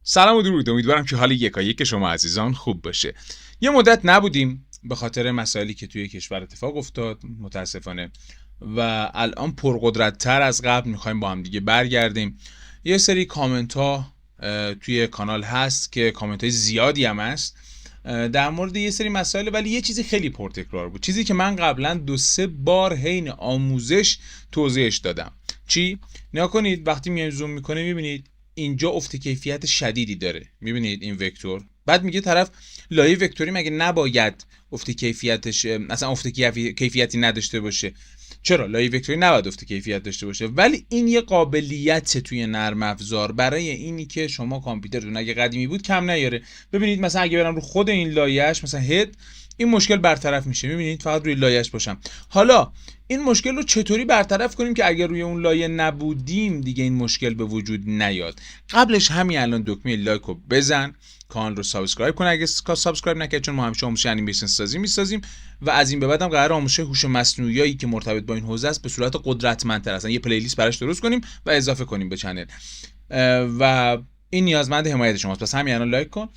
سلام و درود، امیدوارم که حال یکایک شما عزیزان خوب باشه. یه مدت نبودیم به خاطر مسائلی که توی کشور اتفاق افتاد متاسفانه و الان پرقدرت‌تر از قبل میخوایم با هم دیگه برگردیم. یه سری کامنت ها توی کانال هست که کامنت های زیادی هم هست در مورد یه سری مسائل، ولی یه چیزی خیلی پرتکرار بود، چیزی که من قبلا 2-3 بار حین آموزش توضیحش دادم. چی؟ نگاه کنید، وقتی میایم زوم میکنه میبینید اینجا افت کیفیت شدیدی داره. میبینید این وکتور، بعد میگه طرف لایه وکتوری مگه نباید افت کیفیتش اصلا افت کیفیتی نداشته باشه؟ چرا لایه وکتوری نباید افت کیفیت داشته باشه؟ ولی این یه قابلیت توی نرم افزار برای اینی که شما کامپیوترتون اگه قدیمی بود کم نیاره. ببینید مثلا اگه برم رو خود این لایه‌اش مثلا هد، این مشکل برطرف میشه. میبینید فقط روی لایه‌اش باشم. حالا این مشکل رو چطوری برطرف کنیم که اگر روی اون لایه نبودیم دیگه این مشکل به وجود نیاد؟ قبلش همین الان دکمه لایک رو بزن، کانال رو سابسکرایب کن اگه سابسکرایب نکردی، چون ما همیشه آموزش انیمیشن سازی میسازیم و از این به بعدم قرار آموزش هوش مصنوعی که مرتبط با این حوزه است به صورت قدرتمندتر اصلا یه پلیلیست براش درست کنیم و اضافه کنیم به چنل و این نیازمند حمایت شماست. پس همین الان لایک کن.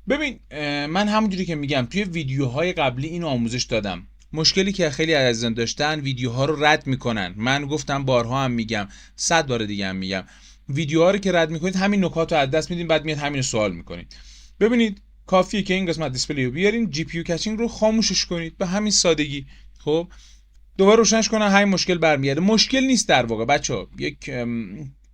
ببین من همونجوری که میگم توی ویدیوهای قبلی اینو آموزش دادم. مشکلی که خیلی عزیزان داشتن ویدیوها رو رد میکنن. من گفتم بارها هم میگم، 100 بار دیگه هم میگم، ویدیوها رو که رد میکنید همین نکات رو از دست میدین، بعد میاد همین سوال میکنید. ببینید کافیه که این قسمت دیسپلی رو بیارین، جی پی یو کچینگ رو خاموشش کنید به همین سادگی. خب دوباره روشنش کنن، همین مشکل برمیگرده. مشکل نیست در واقع بچه‌ها، یک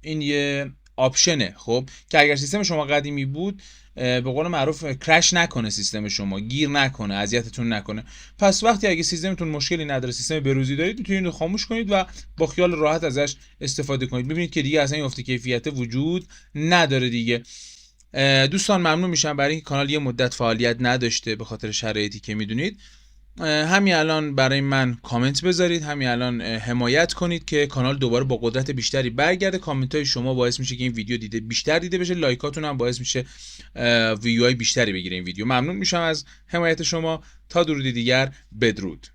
این یه آپشنه خب که اگر سیستم شما قدیمی بود به قول معروف کرش نکنه، سیستم شما گیر نکنه، اذیتتون نکنه. پس وقتی اگه سیستمتون مشکلی نداره، سیستم بروزی دارید، میتونید خاموش کنید و با خیال راحت ازش استفاده کنید. ببینید که دیگه اصلا این افت کیفیت وجود نداره دیگه. دوستان ممنون میشم برای اینکه کانال یه مدت فعالیت نداشته به خاطر شرایطی که میدونید. همین الان برای من کامنت بذارید، همین الان حمایت کنید که کانال دوباره با قدرت بیشتری برگرده. کامنت های شما باعث میشه که این ویدیو بیشتر دیده بشه، لایکاتون هم باعث میشه ویوهای بیشتری بگیره این ویدیو. ممنون میشم از حمایت شما. تا درودی دیگر، بدرود.